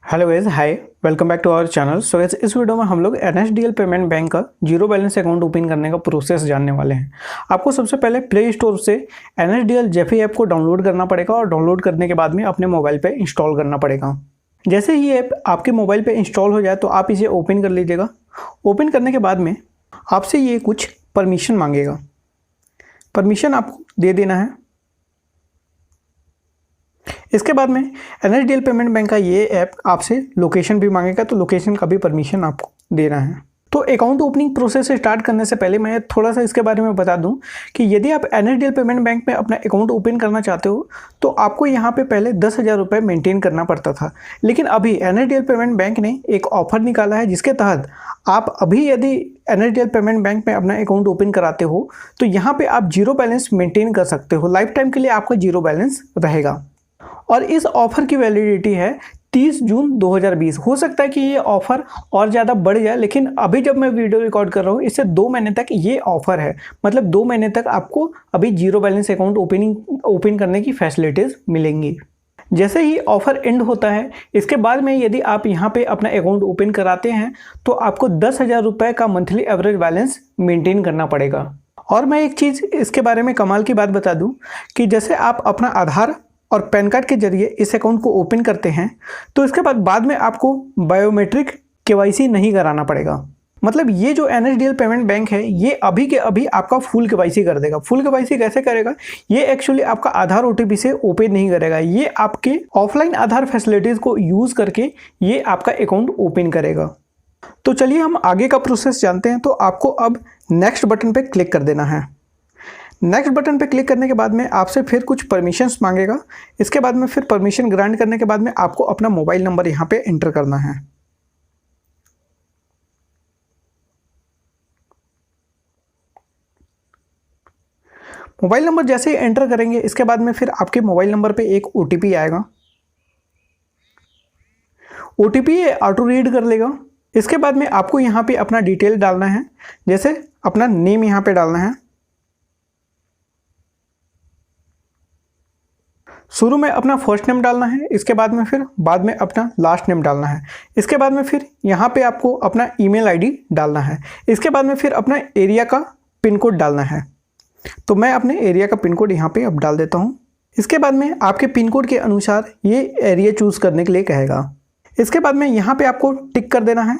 Hello guys, hi, welcome back to our channel. So guys, इस वीडियो में हम लोग एनएसडीएल पेमेंट बैंक का जीरो बैलेंस अकाउंट ओपन करने का प्रोसेस जानने वाले हैं। आपको सबसे पहले प्ले स्टोर से एनएसडीएल जेफी ऐप को डाउनलोड करना पड़ेगा और डाउनलोड करने के बाद में अपने मोबाइल पे इंस्टॉल करना पड़ेगा। जैसे ही ये ऐप आपके मोबाइल पे इंस्टॉल हो जाए तो आप इसे ओपन कर लीजिएगा। ओपन करने के बाद में आपसे ये कुछ परमिशन मांगेगा, परमिशन आपको दे देना है। इसके बाद में एनएसडीएल पेमेंट बैंक का ये ऐप आपसे लोकेशन भी मांगेगा, तो लोकेशन का भी परमिशन आपको देना है। तो अकाउंट ओपनिंग प्रोसेस स्टार्ट करने से पहले मैं थोड़ा सा इसके बारे में बता दूं कि यदि आप एनएसडीएल पेमेंट बैंक में अपना अकाउंट ओपन करना चाहते हो तो आपको यहाँ पे पहले 10,000 रुपये मेंटेन करना पड़ता था। लेकिन अभी एनएसडीएल पेमेंट बैंक ने एक ऑफर निकाला है जिसके तहत आप अभी यदि एनएसडीएल पेमेंट बैंक में अपना अकाउंट ओपन कराते हो तो यहाँ पे आप जीरो बैलेंस मेंटेन कर सकते हो। लाइफ टाइम के लिए आपका जीरो बैलेंस रहेगा और इस ऑफर की वैलिडिटी है 30 जून 2020। हो सकता है कि ये ऑफर और ज़्यादा बढ़ जाए, लेकिन अभी जब मैं वीडियो रिकॉर्ड कर रहा हूँ इससे 2 महीने तक ये ऑफर है। मतलब 2 महीने तक आपको अभी जीरो बैलेंस अकाउंट ओपन करने की फैसिलिटीज़ मिलेंगी। जैसे ही ऑफर एंड होता है इसके बाद में यदि आप यहाँ पे अपना अकाउंट ओपन कराते हैं तो आपको 10,000 रुपये का मंथली एवरेज बैलेंस मेंटेन करना पड़ेगा। और मैं एक चीज़ इसके बारे में कमाल की बात बता दूँ कि जैसे आप अपना आधार और पैन कार्ड के जरिए इस अकाउंट को ओपन करते हैं तो इसके बाद में आपको बायोमेट्रिक केवाईसी नहीं कराना पड़ेगा। मतलब ये जो एनएसडीएल पेमेंट बैंक है ये अभी के अभी आपका फुल केवाईसी कर देगा। फुल केवाईसी कैसे करेगा? ये एक्चुअली आपका आधार ओटीपी से ओपन नहीं करेगा, ये आपके ऑफलाइन आधार फैसिलिटीज़ को यूज़ करके ये आपका अकाउंट ओपन करेगा। तो चलिए हम आगे का प्रोसेस जानते हैं। तो आपको अब नेक्स्ट बटन पर क्लिक कर देना है। नेक्स्ट बटन पे क्लिक करने के बाद में आपसे फिर कुछ परमिशंस मांगेगा। इसके बाद में फिर परमिशन ग्रांट करने के बाद में आपको अपना मोबाइल नंबर यहाँ पे एंटर करना है। मोबाइल नंबर जैसे ही एंटर करेंगे इसके बाद में फिर आपके मोबाइल नंबर पे एक ओटीपी आएगा। ओटीपी ऑटो रीड कर लेगा। इसके बाद में आपको यहाँ पे अपना डिटेल डालना है, जैसे अपना नेम यहाँ पे डालना है। शुरू में अपना फर्स्ट नेम डालना है, इसके बाद में अपना लास्ट नेम डालना है। इसके बाद में फिर यहाँ पे आपको अपना ईमेल आईडी डालना है। इसके बाद में फिर अपना एरिया का पिन कोड डालना है। तो मैं अपने एरिया का पिन कोड यहाँ पे अब डाल देता हूँ। इसके बाद में आपके पिन कोड के अनुसार ये एरिया चूज़ करने के लिए कहेगा। इसके बाद में यहाँ पर आपको टिक कर देना है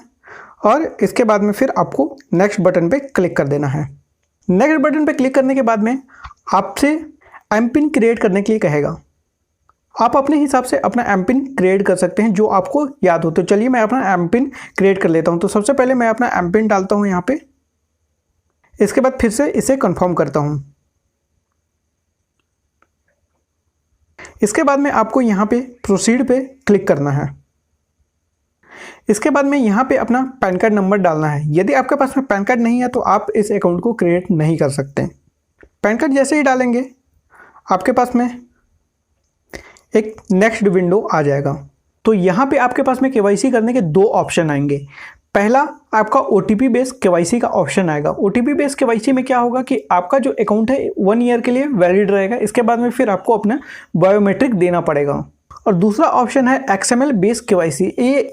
और इसके बाद में फिर आपको नेक्स्ट बटन पर क्लिक कर देना है। नेक्स्ट बटन पर क्लिक करने के बाद में आपसे एम पिन क्रिएट करने के लिए कहेगा। आप अपने हिसाब से अपना एम पिन क्रिएट कर सकते हैं जो आपको याद हो। तो चलिए मैं अपना एम पिन क्रिएट कर लेता हूं। तो सबसे पहले मैं अपना एम पिन डालता हूं यहाँ पे। इसके बाद फिर से इसे कंफर्म करता हूं। इसके बाद में आपको यहाँ पे प्रोसीड पे क्लिक करना है। इसके बाद में यहाँ पे अपना पैन कार्ड नंबर डालना है। यदि आपके पास में पैन कार्ड नहीं है तो आप इस अकाउंट को क्रिएट नहीं कर सकते। पैन कार्ड जैसे ही डालेंगे आपके पास में एक नेक्स्ट विंडो आ जाएगा। तो यहाँ पे आपके पास में केवाईसी करने के 2 ऑप्शन आएंगे। पहला आपका ओटीपी बेस्ड केवाईसी का ऑप्शन आएगा। ओटीपी बेस्ड केवाईसी में क्या होगा कि आपका जो अकाउंट है 1 ईयर के लिए वैलिड रहेगा। इसके बाद में फिर आपको अपना बायोमेट्रिक देना पड़ेगा। और दूसरा ऑप्शन है एक्सएमएल बेस्ड केवाईसी।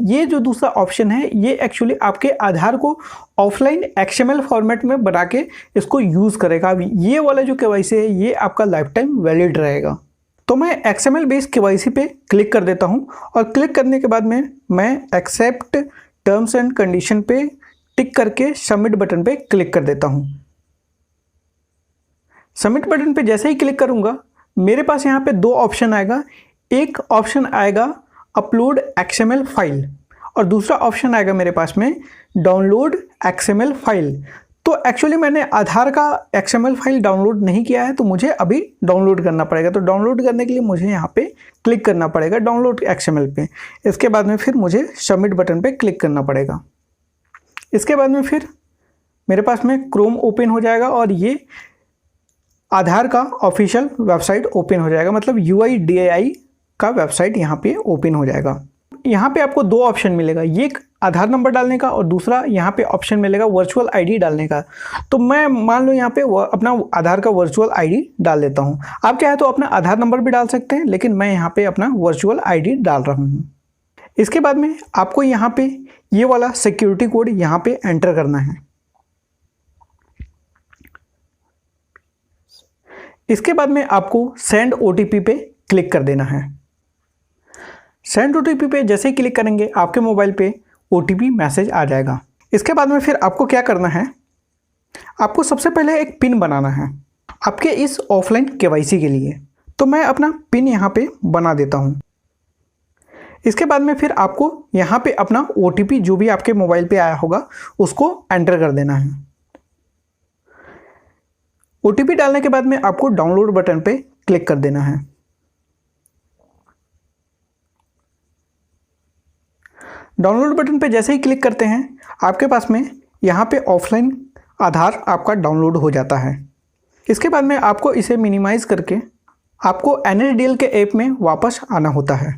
ये जो दूसरा ऑप्शन है ये एक्चुअली आपके आधार को ऑफलाइन एक्सएमएल फॉर्मेट में बना के इसको यूज़ करेगा। ये वाला जो केवाईसी है ये आपका लाइफ टाइम वैलिड रहेगा। तो मैं एक्सएमएल बेस्ड केवाईसी पे क्लिक कर देता हूं और क्लिक करने के बाद में मैं एक्सेप्ट टर्म्स एंड कंडीशन पे टिक करके सबमिट बटन पे क्लिक कर देता हूं। सबमिट बटन पे जैसे ही क्लिक करूंगा मेरे पास यहाँ पे 2 ऑप्शन आएगा। एक ऑप्शन आएगा अपलोड एक्सएमएल फाइल और दूसरा ऑप्शन आएगा मेरे पास में डाउनलोड एक्सएमएल फाइल। तो एक्चुअली मैंने आधार का एक्सएमएल फाइल डाउनलोड नहीं किया है तो मुझे अभी डाउनलोड करना पड़ेगा। तो डाउनलोड करने के लिए मुझे यहाँ पे क्लिक करना पड़ेगा डाउनलोड एक्सएमएल पे। इसके बाद में फिर मुझे सबमिट बटन पे क्लिक करना पड़ेगा। इसके बाद में फिर मेरे पास में क्रोम ओपन हो जाएगा और ये आधार का ऑफिशियल वेबसाइट ओपन हो जाएगा। मतलब UIDAI का वेबसाइट यहाँ पे ओपन हो जाएगा। यहाँ पे आपको 2 ऑप्शन मिलेगा, ये आधार नंबर डालने का और दूसरा यहाँ पे ऑप्शन मिलेगा वर्चुअल आईडी डालने का। तो मैं मान लो यहाँ पे अपना आधार का वर्चुअल आईडी डाल लेता हूँ। आप चाहे तो अपना आधार नंबर भी डाल सकते हैं, लेकिन मैं यहाँ पे अपना वर्चुअल आईडी डाल रहा हूँ। इसके बाद में आपको यहाँ पे ये वाला सिक्योरिटी कोड यहाँ पे एंटर करना है। इसके बाद में आपको सेंड ओटीपी पे क्लिक कर देना है। सेंड ओटीपी पे जैसे ही क्लिक करेंगे आपके मोबाइल पे ओटीपी मैसेज आ जाएगा। इसके बाद में फिर आपको क्या करना है, आपको सबसे पहले एक पिन बनाना है आपके इस ऑफलाइन केवाईसी के लिए। तो मैं अपना पिन यहाँ पे बना देता हूँ। इसके बाद में फिर आपको यहाँ पे अपना ओटीपी जो भी आपके मोबाइल पे आया होगा उसको एंटर कर देना है। ओटीपी डालने के बाद में आपको डाउनलोड बटन पे क्लिक कर देना है। डाउनलोड बटन पे जैसे ही क्लिक करते हैं आपके पास में यहाँ पे ऑफलाइन आधार आपका डाउनलोड हो जाता है। इसके बाद में आपको इसे मिनिमाइज करके आपको NSDL के ऐप में वापस आना होता है।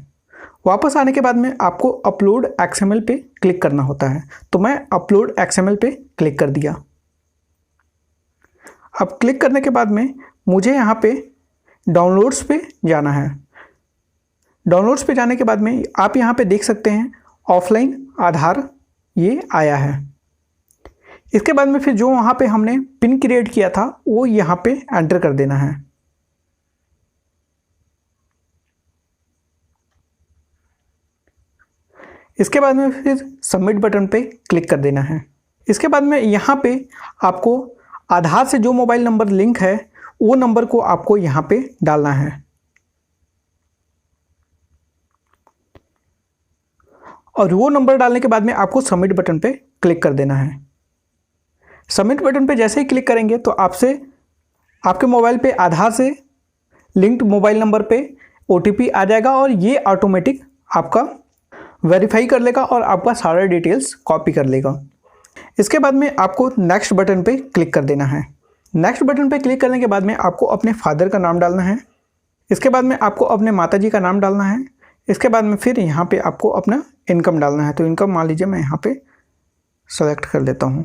वापस आने के बाद में आपको अपलोड XML पे क्लिक करना होता है। तो मैं अपलोड XML पे क्लिक कर दिया। अब क्लिक करने के बाद में मुझे यहाँ पे डाउनलोड्स पे जाना है। डाउनलोड्स पे जाने के बाद में आप यहाँ पे देख सकते हैं ऑफलाइन आधार ये आया है। इसके बाद में फिर जो वहाँ पे हमने पिन क्रिएट किया था वो यहाँ पे एंटर कर देना है। इसके बाद में फिर सबमिट बटन पे क्लिक कर देना है। इसके बाद में यहाँ पे आपको आधार से जो मोबाइल नंबर लिंक है वो नंबर को आपको यहाँ पे डालना है। और वो नंबर डालने के बाद में आपको सबमिट बटन पे क्लिक कर देना है। सबमिट बटन पे जैसे ही क्लिक करेंगे तो आपसे आपके मोबाइल पे आधार से लिंक्ड मोबाइल नंबर पे ओटीपी आ जाएगा और ये ऑटोमेटिक आपका वेरीफाई कर लेगा और आपका सारा डिटेल्स कॉपी कर लेगा। इसके बाद में आपको नेक्स्ट बटन पे क्लिक कर देना है। नेक्स्ट बटन पे क्लिक करने के बाद में आपको अपने फादर का नाम डालना है। इसके बाद में आपको अपने माताजी का नाम डालना है। इसके बाद में फिर यहाँ पे आपको अपना इनकम डालना है। तो इनकम मान लीजिए मैं यहाँ पे सेलेक्ट कर देता हूँ।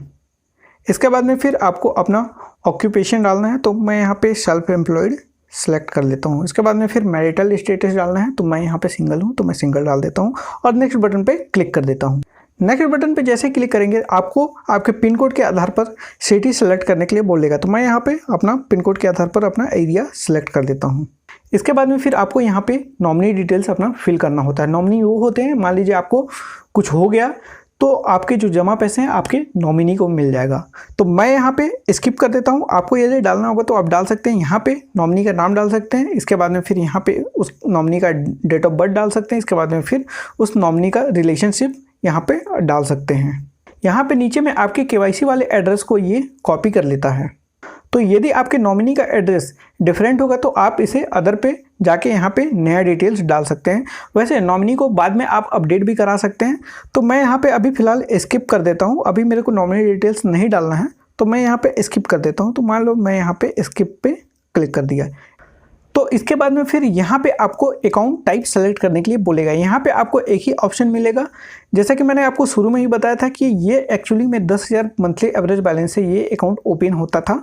इसके बाद में फिर आपको अपना ऑक्यूपेशन डालना है। तो मैं यहाँ पे सेल्फ एम्प्लॉयड सेलेक्ट कर लेता हूँ। इसके बाद में फिर मैरिटल स्टेटस डालना है। तो मैं यहाँ पे सिंगल हूँ तो मैं सिंगल डाल देता हूँ और नेक्स्ट बटन पे क्लिक कर देता हूँ। नेक्स्ट बटन पे जैसे क्लिक करेंगे आपको आपके पिन कोड के आधार पर सिटी सेलेक्ट करने के लिए बोलेगा। तो मैं यहाँ पे अपना पिन कोड के आधार पर अपना एरिया सेलेक्ट कर देता हूँ। इसके बाद में फिर आपको यहाँ पे नॉमिनी डिटेल्स अपना फिल करना होता है। नॉमिनी वो होते हैं, मान लीजिए आपको कुछ हो गया तो आपके जो जमा पैसे हैं आपके नॉमिनी को मिल जाएगा। तो मैं यहाँ पे स्किप कर देता हूँ। आपको यदि डालना होगा तो आप डाल सकते हैं। यहाँ पे नॉमिनी का नाम डाल सकते हैं। इसके बाद में फिर यहाँ पे उस नॉमिनी का डेट ऑफ बर्थ डाल सकते हैं। इसके बाद में फिर उस नॉमिनी का रिलेशनशिप यहाँ पे डाल सकते हैं। यहाँ पे नीचे में आपके केवाईसी वाले एड्रेस को ये कॉपी कर लेता है। तो यदि आपके नॉमिनी का एड्रेस डिफरेंट होगा तो आप इसे अदर पे जाके यहाँ पे नया डिटेल्स डाल सकते हैं। वैसे नॉमिनी को बाद में आप अपडेट भी करा सकते हैं। तो मैं यहाँ पे अभी फ़िलहाल स्किप कर देता हूँ। अभी मेरे को नॉमिनी डिटेल्स नहीं डालना है तो मैं यहाँ पे स्किप कर देता हूँ। तो मान लो मैं यहाँ पे स्किप पे क्लिक कर दिया। तो इसके बाद में फिर यहाँ पे आपको अकाउंट टाइप सेलेक्ट करने के लिए बोलेगा। यहाँ पे आपको एक ही ऑप्शन मिलेगा। जैसा कि मैंने आपको शुरू में ही बताया था कि ये एक्चुअली में 10,000 मंथली एवरेज बैलेंस से ये अकाउंट ओपन होता था,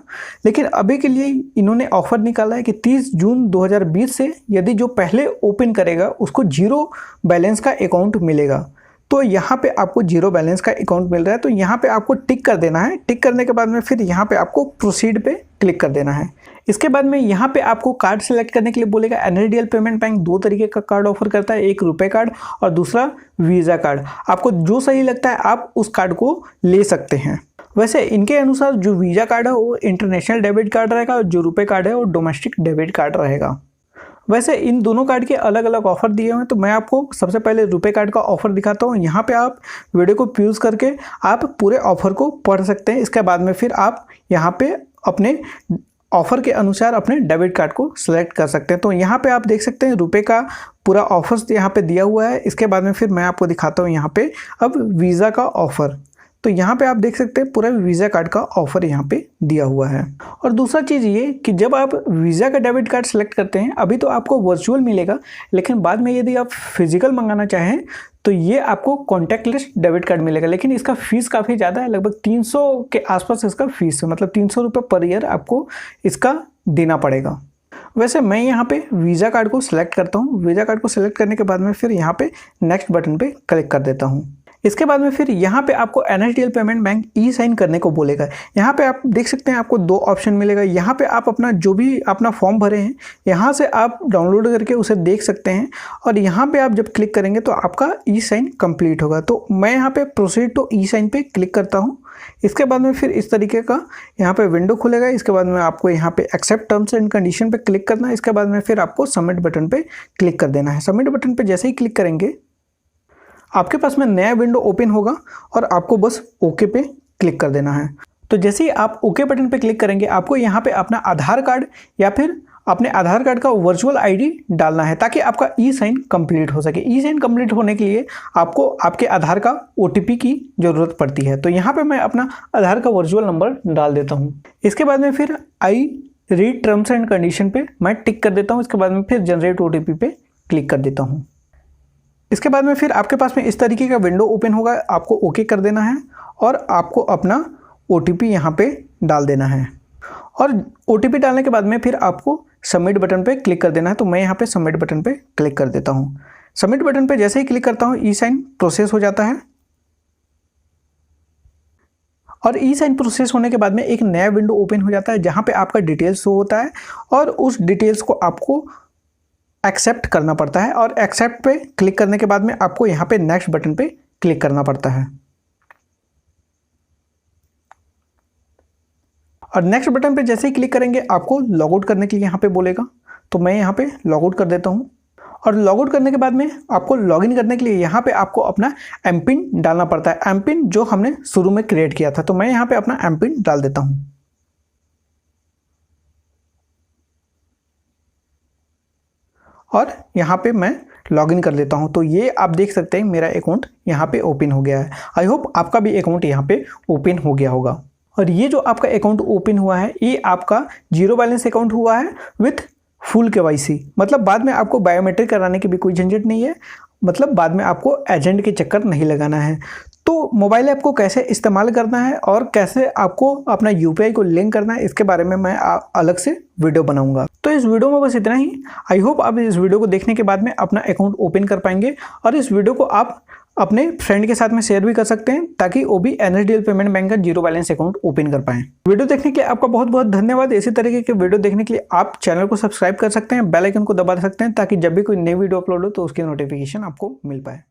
लेकिन अभी के लिए इन्होंने ऑफर निकाला है कि 30 जून 2020 से यदि जो पहले ओपन करेगा उसको 0 बैलेंस का अकाउंट मिलेगा। तो यहाँ पे आपको 0 बैलेंस का अकाउंट मिल रहा है। तो यहाँ पे आपको टिक कर देना है। टिक करने के बाद में फिर यहाँ पे आपको प्रोसीड पे क्लिक कर देना है। इसके बाद में यहाँ पे आपको कार्ड सेलेक्ट करने के लिए बोलेगा। NSDL पेमेंट बैंक 2 तरीके का कार्ड ऑफर करता है, एक रुपए कार्ड और दूसरा वीज़ा कार्ड। आपको जो सही लगता है आप उस कार्ड को ले सकते हैं। वैसे इनके अनुसार जो वीज़ा कार्ड है वो इंटरनेशनल डेबिट कार्ड रहेगा और जो रुपए कार्ड है वो डोमेस्टिक डेबिट कार्ड रहेगा। वैसे इन दोनों कार्ड के अलग अलग ऑफर दिए हुए हैं। तो मैं आपको सबसे पहले रुपए कार्ड का ऑफर दिखाता हूँ। यहाँ पे आप वीडियो को पॉज करके आप पूरे ऑफर को पढ़ सकते हैं। इसके बाद में फिर आप यहाँ पे अपने ऑफर के अनुसार अपने डेबिट कार्ड को सिलेक्ट कर सकते हैं। तो यहाँ पे आप देख सकते हैं रुपए का पूरा ऑफर यहाँ पे दिया हुआ है। इसके बाद में फिर मैं आपको दिखाता हूँ यहाँ पे अब वीज़ा का ऑफर। तो यहाँ पे आप देख सकते हैं पूरा वीज़ा कार्ड का ऑफर यहाँ पे दिया हुआ है। और दूसरा चीज़ ये कि जब आप वीज़ा का डेबिट कार्ड सेलेक्ट करते हैं अभी तो आपको वर्चुअल मिलेगा, लेकिन बाद में यदि आप फिजिकल मंगाना चाहें तो ये आपको कॉन्टैक्टलेस डेबिट कार्ड मिलेगा। लेकिन इसका फीस काफ़ी ज़्यादा है, लगभग 300 के आसपास इसका फीस है, मतलब 300 रुपये पर ईयर आपको इसका देना पड़ेगा। वैसे मैं यहाँ पे वीज़ा कार्ड को सिलेक्ट करता हूँ। वीज़ा कार्ड को सिलेक्ट करने के बाद में फिर यहाँ पे नेक्स्ट बटन पे क्लिक कर देता हूँ। इसके बाद में फिर यहाँ पे आपको NSDL पेमेंट बैंक ई साइन करने को बोलेगा। यहाँ पे आप देख सकते हैं आपको 2 ऑप्शन मिलेगा। यहाँ पे आप अपना जो भी अपना फॉर्म भरे हैं यहाँ से आप डाउनलोड करके उसे देख सकते हैं, और यहाँ पे आप जब क्लिक करेंगे तो आपका ई साइन कंप्लीट होगा। तो मैं यहाँ पे प्रोसीड टू ई साइन पे क्लिक करता हूँ। इसके बाद में फिर इस तरीके का यहाँ पे विंडो खुलेगा। इसके बाद में आपको यहाँ पे एक्सेप्ट टर्म्स एंड कंडीशन पे क्लिक करना है। इसके बाद में फिर आपको सबमिट बटन पे क्लिक कर देना है। सबमिट बटन पे जैसे ही क्लिक करेंगे आपके पास में नया विंडो ओपन होगा और आपको बस ओके पे क्लिक कर देना है। तो जैसे ही आप ओके बटन पे क्लिक करेंगे आपको यहाँ पे अपना आधार कार्ड या फिर अपने आधार कार्ड का वर्चुअल आईडी डालना है ताकि आपका ई साइन कंप्लीट हो सके। ई साइन कंप्लीट होने के लिए आपको आपके आधार का ओटीपी की ज़रूरत पड़ती है। तो यहाँ पे मैं अपना आधार का वर्चुअल नंबर डाल देता हूँ। इसके बाद में फिर I read terms and condition पे मैं टिक कर देता हूँ। इसके बाद में फिर जनरेट ओटीपी पे क्लिक कर देता हूँ। इसके बाद में फिर आपके पास में इस तरीके का विंडो ओपन होगा। आपको ओके कर देना है और आपको अपना ओटीपी यहाँ पे डाल देना है, और ओटीपी डालने के बाद में फिर आपको सबमिट बटन पे क्लिक कर देना है। तो मैं यहाँ पे सबमिट बटन पे क्लिक कर देता हूँ। सबमिट बटन पे जैसे ही क्लिक करता हूँ ई साइन प्रोसेस हो जाता है, और ई साइन प्रोसेस होने के बाद में एक नया विंडो ओपन हो जाता है जहाँ पे आपका डिटेल्स शो होता है, और उस डिटेल्स को आपको एक्सेप्ट करना पड़ता है। और एक्सेप्ट पे क्लिक करने के बाद में आपको यहाँ पे नेक्स्ट बटन पे क्लिक करना पड़ता है, और नेक्स्ट बटन पे जैसे ही क्लिक करेंगे आपको लॉग आउट करने के लिए यहाँ पे बोलेगा। तो मैं यहाँ पे लॉग आउट कर देता हूँ, और लॉग आउट करने के बाद में आपको लॉगिन करने के लिए यहाँ पे आपको अपना एम पिन डालना पड़ता है। एम पिन जो हमने शुरू में क्रिएट किया था। तो मैं यहाँ पे अपना एम पिन डाल देता हूँ, और यहाँ पे मैं लॉगिन कर लेता हूँ। तो ये आप देख सकते हैं मेरा अकाउंट यहाँ पे ओपन हो गया है। आई होप आपका भी अकाउंट यहाँ पे ओपन हो गया होगा। और ये जो आपका अकाउंट ओपन हुआ है ये आपका जीरो बैलेंस अकाउंट हुआ है विथ फुल केवाईसी। मतलब बाद में आपको बायोमेट्रिक कराने की भी कोई झंझट नहीं है। मतलब बाद में आपको एजेंट के चक्कर नहीं लगाना है। तो मोबाइल ऐप को कैसे इस्तेमाल करना है और कैसे आपको अपना यूपीआई को लिंक करना है इसके बारे में मैं अलग से वीडियो बनाऊंगा। तो इस वीडियो में बस इतना ही। आई होप आप इस वीडियो को देखने के बाद में अपना अकाउंट ओपन कर पाएंगे, और इस वीडियो को आप अपने फ्रेंड के साथ में शेयर भी कर सकते हैं ताकि वो भी NSDL पेमेंट बैंक का जीरो बैलेंस अकाउंट ओपन कर पाएं। वीडियो देखने के लिए आपका बहुत बहुत धन्यवाद। इसी तरीके के वीडियो देखने के लिए आप चैनल को सब्सक्राइब कर सकते हैं, बेल आइकन को दबा सकते हैं ताकि जब भी कोई नई वीडियो अपलोड हो तो उसकी नोटिफिकेशन आपको मिल पाए।